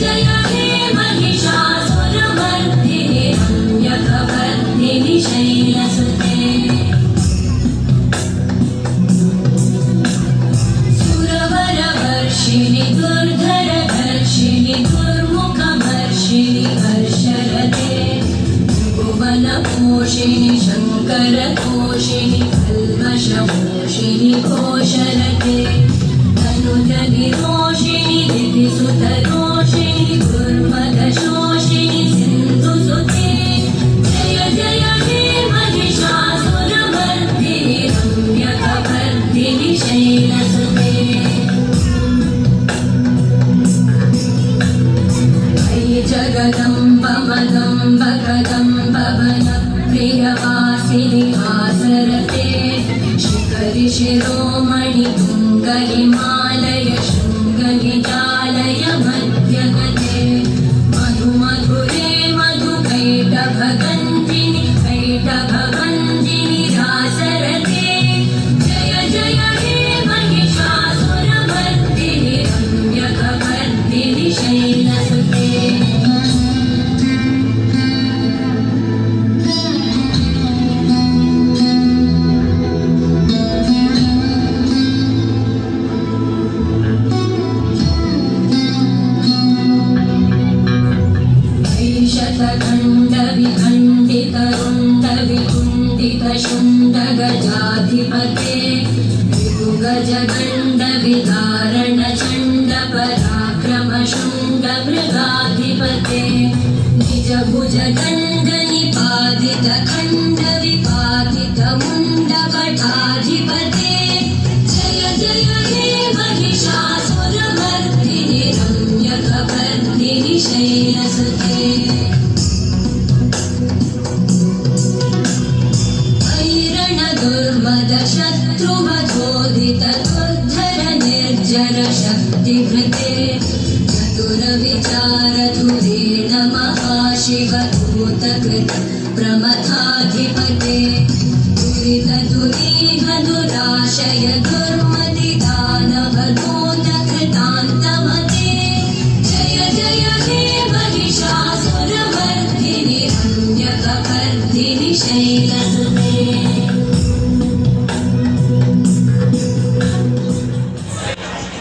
जय हे महिषासुरमर्दिनि रम्यकवर्धिनि शैलसुते सुरवरवर्षिणि दुर्धरधर्षिणि दुर्मुखमर्षिणि हर्षरते भुवनपोषिणि शङ्करतोषिणि कल्मषमोषिणि घोषरते तनुजनिरोषिणि दितिसुतरोषिणि दुर्मदशोषिणि सिन्धुसुते जय जय हे महिषासुरमर्दिनि रम्यकवर्धिनि शैलसुते अयि जगदम्ब मदम्ब कदम्ब वनप्रियवासिनि आसरते शिखरि शिरोमणि तुङ्गहिमालय शृङ्गनिजालय मध्यगते मधुमधुरे मधुकैटभगञ्जिनि कैटभभञ्जिनि रासरते जय जय हे महिषासुरमर्दिनि रम्यकवर्धिनि शैलसुते शतखण्डविखण्डितरुण्डविकुण्डितशुण्डगजाधिपते विभुगजगण्डविदारणचण्डपराक्रमशुण्डमृगाधिपते निजभुजगण्डनिपातितखण्डविपातितमुण्डभटाधिपते जय जय हे महिषासुरमर्दिनि रम्यकवर्धिनि शैलसुते दुर्मदशत्रुवधोदित दुर्धर निर्जर शक्तिभृते चतुरविचारधुरेण महाशिवभूतकृत प्रमथाधिपते दुरितदुरीह दुराशय दुर्मतिदानवदूतकृतान्तमते जय जय हे महिषासुरमर्दिनि रम्यकवर्धिनि शैलसुते